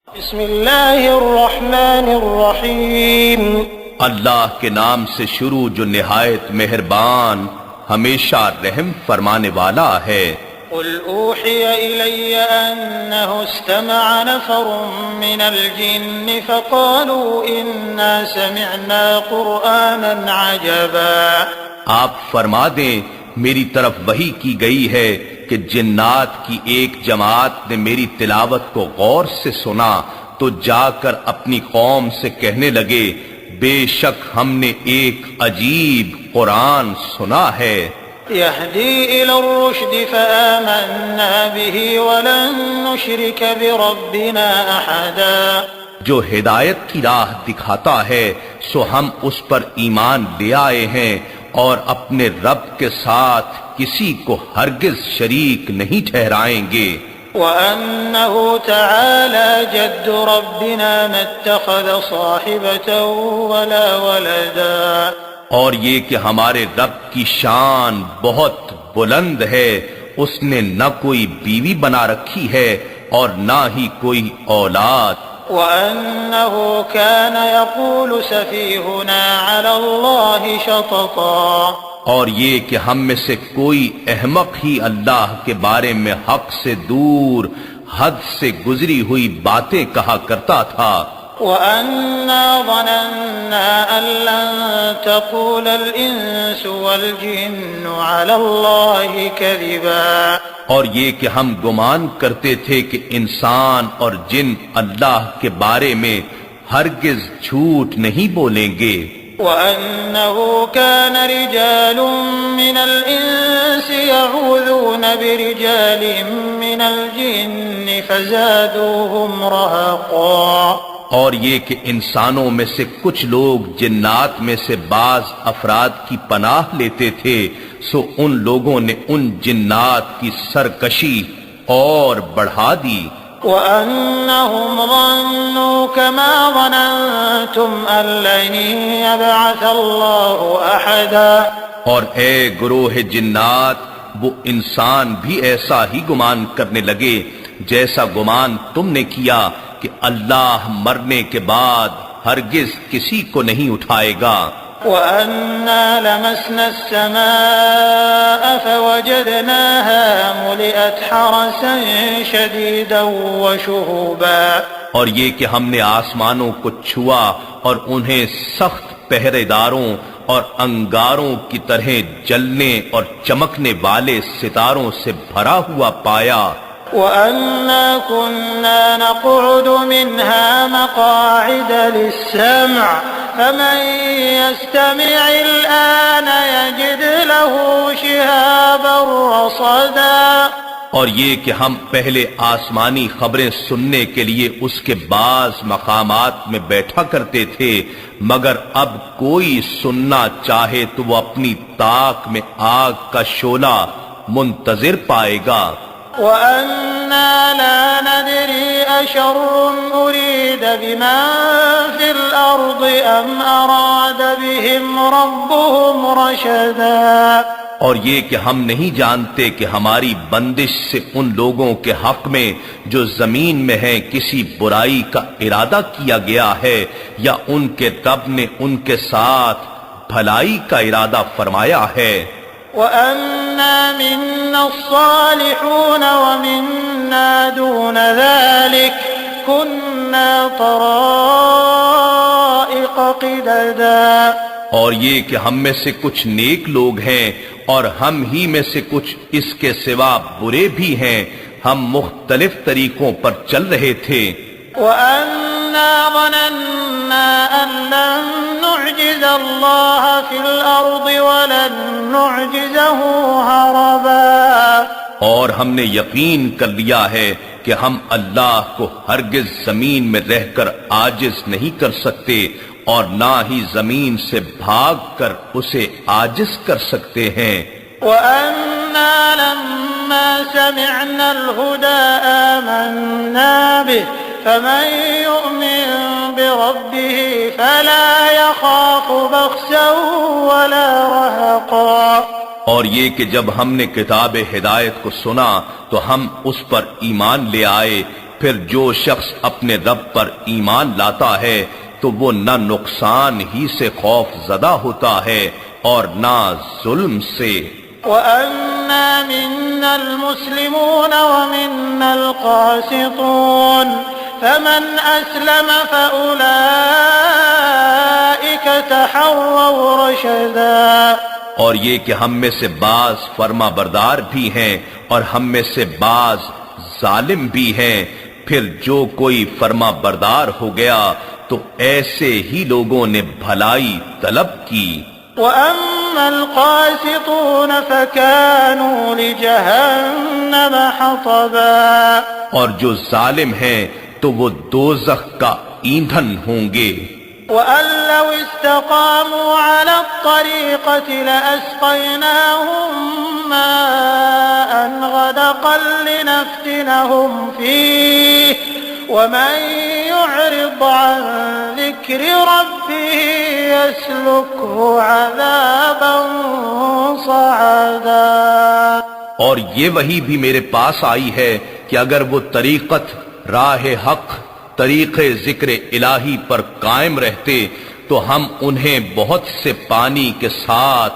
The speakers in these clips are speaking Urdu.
بسم اللہ الرحمن الرحیم اللہ کے نام سے شروع جو نہایت مہربان ہمیشہ رحم فرمانے والا ہے۔ قل اوحی الی انہ استمع نفر من الجن فقالوا انا سمعنا قرآنا عجبا۔ آپ فرما دیں میری طرف وحی کی گئی ہے کہ جنات کی ایک جماعت نے میری تلاوت کو غور سے سنا تو جا کر اپنی قوم سے کہنے لگے بے شک ہم نے ایک عجیب قرآن سنا ہے۔ یہدی الی الرشد فآمنا به ولن نشرک بربنا احدا۔ جو ہدایت کی راہ دکھاتا ہے سو ہم اس پر ایمان لے آئے ہیں اور اپنے رب کے ساتھ کسی کو ہرگز شریک نہیں ٹھہرائیں گے۔ وَأَنَّهُ تَعَالَى جَدُّ رَبِّنَا مَا اتَّخَذَ صَاحِبَةً وَلَا وَلَدًا۔ اور یہ کہ ہمارے رب کی شان بہت بلند ہے، اس نے نہ کوئی بیوی بنا رکھی ہے اور نہ ہی کوئی اولاد۔ وَأَنَّهُ كَانَ يَقُولُ سَفِيهُنَا عَلَى اللَّهِ شَطَطًا۔ اور یہ کہ ہم میں سے کوئی احمق ہی اللہ کے بارے میں حق سے دور حد سے گزری ہوئی باتیں کہا کرتا تھا۔ وَأَنَّا ظَنَنَّا أَن لَّن تَقُولَ الْإِنسُ وَالْجِنُّ عَلَى اللَّهِ كَذِبًا۔ اور یہ کہ ہم گمان کرتے تھے کہ انسان اور جن اللہ کے بارے میں ہرگز جھوٹ نہیں بولیں گے۔ وَأَنَّهُ كَانَ رِجَالٌ مِّنَ الْإِنسِ يَعُوذُونَ بِرِجَالٍ مِّنَ الْجِنِّ فَزَادُوهُمْ رَهَقًا۔ اور یہ کہ انسانوں میں سے کچھ لوگ جنات میں سے بعض افراد کی پناہ لیتے تھے سو ان لوگوں نے ان جنات کی سرکشی اور بڑھا دی۔ وَأَنَّهُمْ ظَنُّوا كَمَا ظَنَنْتُمْ أَن لَّن يَبْعَثَ اللَّهُ أَحَدًا۔ اور اے گروہ جنات وہ انسان بھی ایسا ہی گمان کرنے لگے جیسا گمان تم نے کیا کہ اللہ مرنے کے بعد ہرگز کسی کو نہیں اٹھائے گا۔ وَأَنَّا لَمَسْنَا السَّمَاءَ فَوَجَدْنَاهَا مُلِئَتْ حَرَسًا شَدِيدًا وَشُهُبًا۔ اور یہ کہ ہم نے آسمانوں کو چھوا اور انہیں سخت پہرے داروں اور انگاروں کی طرح جلنے اور چمکنے والے ستاروں سے بھرا ہوا پایا۔ وَأَنَّا كُنَّا نَقْعُدُ مِنْهَا مَقَاعِدَ لِلسَّمْعِ فَمَن يَسْتَمِعِ الْآنَ يَجِدْ لَهُ شِهَابًا رَّصَدًا۔ اور یہ کہ ہم پہلے آسمانی خبریں سننے کے لیے اس کے بعض مقامات میں بیٹھا کرتے تھے مگر اب کوئی سننا چاہے تو وہ اپنی طاق میں آگ کا شعلہ منتظر پائے گا۔ وَأَنَّا لَا نَدْرِي أَشَرٌّ أُرِيدَ بِمَن فِي الْأَرْضِ أَمْ أَرَادَ بِهِمْ رَبُّهُمْ رَشَدًا۔ اور یہ کہ ہم نہیں جانتے کہ ہماری بندش سے ان لوگوں کے حق میں جو زمین میں ہیں کسی برائی کا ارادہ کیا گیا ہے یا ان کے رب نے ان کے ساتھ بھلائی کا ارادہ فرمایا ہے۔ وَأَنَّا مِنَّا الصَّالِحُونَ وَمِنَّا دُونَ ذَلِكَ كُنَّا طَرَائِقَ قِدَدًا۔ اور یہ کہ ہم میں سے کچھ نیک لوگ ہیں اور ہم ہی میں سے کچھ اس کے سوا برے بھی ہیں، ہم مختلف طریقوں پر چل رہے تھے۔ وَأَنَّا ظَنَنَّا أَن لَّن نُّعْجِزَ اللَّهَ فِي الْأَرْضِ وَلَن نُّعْجِزَهُ هَرَبًا۔ اور ہم نے یقین کر لیا ہے کہ ہم اللہ کو ہرگز زمین میں رہ کر عاجز نہیں کر سکتے اور نہ ہی زمین سے بھاگ کر اسے عاجز کر سکتے ہیں۔ وَأَنَّا لَمَّا سَمِعْنَا الْهُدَىٰ آمَنَّا بِهِ فَمَن يُؤْمِن بِرَبِّهِ فَلَا يَخَافُ بَخْسًا وَلَا رَهَقًا۔ اور یہ کہ جب ہم نے کتاب ہدایت کو سنا تو ہم اس پر ایمان لے آئے، پھر جو شخص اپنے رب پر ایمان لاتا ہے تو وہ نہ نقصان ہی سے خوف زدہ ہوتا ہے اور نہ ظلم سے۔ وَأَنَّا مِنَّا الْمُسْلِمُونَ وَمِنَّا الْقَاسِطُونَ فَمَنْ أَسْلَمَ فَأُولَئِكَ تَحَرَّوْا رَشَدًا۔ اور یہ کہ ہم میں سے بعض فرما بردار بھی ہیں اور ہم میں سے بعض ظالم بھی ہیں، پھر جو کوئی فرما بردار ہو گیا تو ایسے ہی لوگوں نے بھلائی طلب کی۔ وَأَمَّا الْقَاسِطُونَ فَكَانُوا لِجَهَنَّمَ حَطَبًا۔ اور جو ظالم ہیں تو وہ دوزخ کا ایندھن ہوں گے۔ وَأَن لَّوْ اسْتَقَامُوا عَلَى الطَّرِيقَةِ لَأَسْقَيْنَاهُم مَّاءً غَدَقًا لِّنَفْتِنَهُمْ فِيهِ وَمَن يُعْرِضْ عَن ذِكْرِ رَبِّهِ يَسْلُكْهُ عَذَابًا صَعَدًا۔ اور یہ وحی بھی میرے پاس آئی ہے کہ اگر وہ طریقت راہ حق طریق ذکر الہی پر قائم رہتے تو ہم انہیں بہت سے پانی کے ساتھ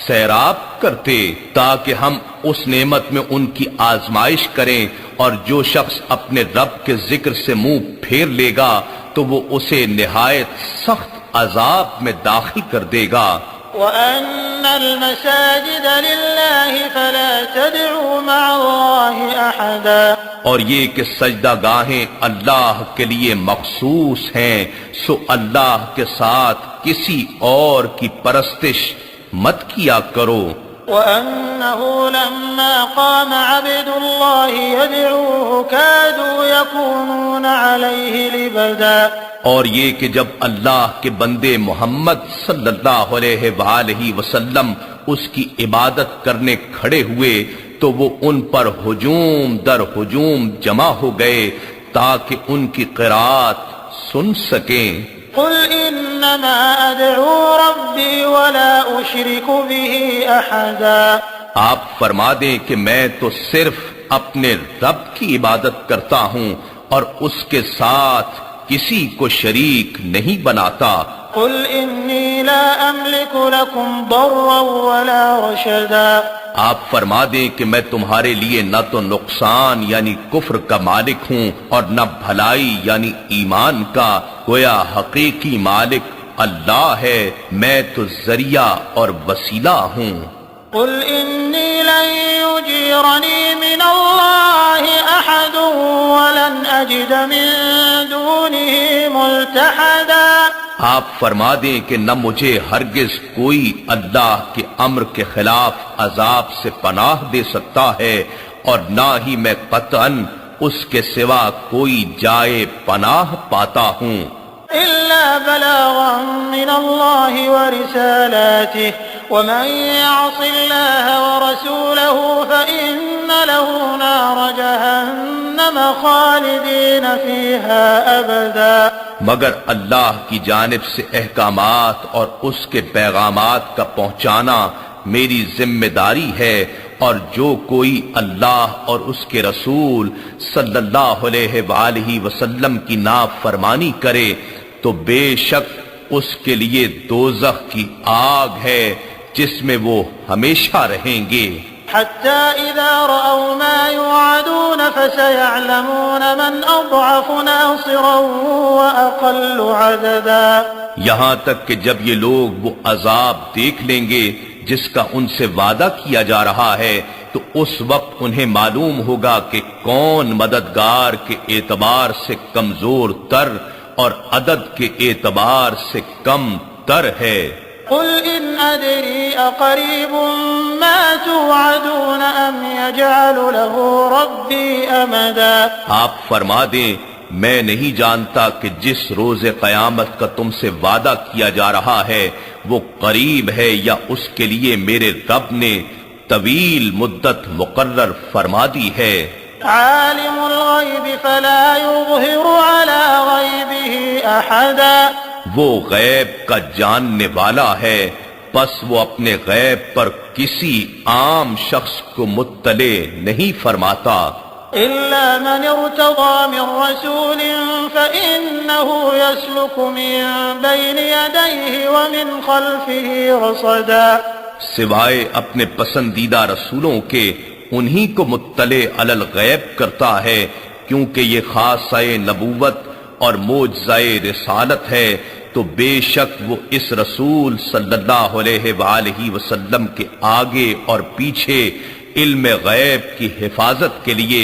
سیراب کرتے تاکہ ہم اس نعمت میں ان کی آزمائش کریں، اور جو شخص اپنے رب کے ذکر سے منہ پھیر لے گا تو وہ اسے نہایت سخت عذاب میں داخل کر دے گا۔ وَأَنَّ الْمَسَاجِدَ لِلَّهِ فَلَا تَدْعُوا مَعَ اللَّهِ أَحَدًا۔ اور یہ کہ سجدہ گاہیں اللہ کے لیے مخصوص ہیں، سو اللہ کے ساتھ کسی اور کی پرستش مت کیا کرو۔ وَأَنَّهُ لَمَّا قَامَ عَبْدُ اللَّهِ يَدْعُوهُ كَادُوا يَكُونُونَ عَلَيْهِ لِبَدًا۔ اور یہ کہ جب اللہ کے بندے محمد صلی اللہ علیہ وآلہ وسلم اس کی عبادت کرنے کھڑے ہوئے تو وہ ان پر ہجوم در ہجوم جمع ہو گئے تاکہ ان کی قرات سن سکیں۔ قُلْ إِنَّمَا أَدْعُو رَبِّي وَلَا أُشْرِكُ بِهِ أَحَدًا۔ آپ فرما دیں کہ میں تو صرف اپنے رب کی عبادت کرتا ہوں اور اس کے ساتھ کسی کو شریک نہیں بناتا۔ قُلْ إِنِّي لَا أَمْلِكُ لَكُمْ ضَرًّا وَلَا رَشَدًا۔ آپ فرما دیں کہ میں تمہارے لیے نہ تو نقصان یعنی کفر کا مالک ہوں اور نہ بھلائی یعنی ایمان کا، گویا حقیقی مالک اللہ ہے، میں تو ذریعہ اور وسیلہ ہوں۔ قُلْ إِنِّي لَن يُجِيرَنِي مِنَ اللَّهِ أَحَدٌ وَلَنْ أَجِدَ مِن دُونِهِ مُلْتَحَدًا۔ آپ فرما دیں کہ نہ مجھے ہرگز کوئی اللہ کے امر کے خلاف عذاب سے پناہ دے سکتا ہے، اور نہ ہی میں قطعاً اس کے سوا کوئی جائے پناہ پاتا ہوں۔ إِلَّا بَلَاغًا مِّنَ اللَّهِ وَرِسَالَاتِهِ وَمَن يَعْصِ اللَّهَ وَرَسُولَهُ فَإِنَّ لَهُ نَارَ جَهَنَّمَ خَالِدِينَ فِيهَا أَبَدًا۔ مگر اللہ کی جانب سے احکامات اور اس کے پیغامات کا پہنچانا میری ذمہ داری ہے، اور جو کوئی اللہ اور اس کے رسول صلی اللہ علیہ وآلہ وسلم کی نافرمانی کرے تو بے شک اس کے لیے دوزخ کی آگ ہے جس میں وہ ہمیشہ رہیں گے۔ حتى إذا رأوا ما يوعدون فسيعلمون من أضعف ناصرا وأقل عددا۔ یہاں تک کہ جب یہ لوگ وہ عذاب دیکھ لیں گے جس کا ان سے وعدہ کیا جا رہا ہے تو اس وقت انہیں معلوم ہوگا کہ کون مددگار کے اعتبار سے کمزور تر اور عدد کے اعتبار سے کم تر ہے۔ قل إن أدري أقريب ما توعدون أم يجعل له ربي أمدا۔ آپ فرما دیں میں نہیں جانتا کہ جس روز قیامت کا تم سے وعدہ کیا جا رہا ہے وہ قریب ہے یا اس کے لیے میرے رب نے طویل مدت مقرر فرما دی ہے۔ عالم الغیب فلا يظهر على غیبه احدا۔ وہ غیب کا جاننے والا ہے، پس وہ اپنے غیب پر کسی عام شخص کو مطلع نہیں فرماتا۔ إلا من ارتضى من رسول فإنه يسلك من بين يديه ومن خلفه رصدا سوائے اپنے پسندیدہ رسولوں کے انہی کو مطلع علی الغیب کرتا ہے، کیونکہ یہ خاصہ نبوت اور معجزہ رسالت ہے، تو بے شک وہ اس رسول صلی اللہ علیہ وآلہ وسلم کے آگے اور پیچھے علم غیب کی حفاظت کے لیے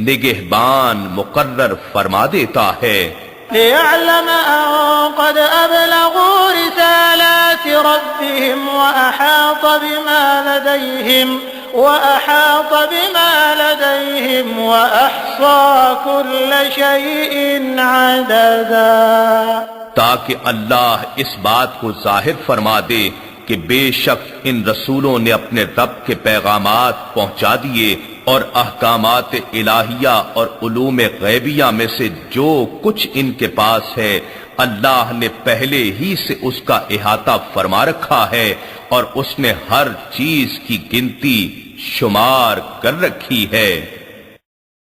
نگہبان مقرر فرما دیتا ہے، ليعلم أن قد أبلغوا رسالات ربهم وأحاط بما لديهم وأحصى كل شيء عددا، تاکہ اللہ اس بات کو ظاہر فرما دے کہ بے شک ان رسولوں نے اپنے رب کے پیغامات پہنچا دیے، اور احکامات الہیہ اور علوم غیبیہ میں سے جو کچھ ان کے پاس ہے اللہ نے پہلے ہی سے اس کا احاطہ فرما رکھا ہے، اور اس نے ہر چیز کی گنتی شمار کر رکھی ہے۔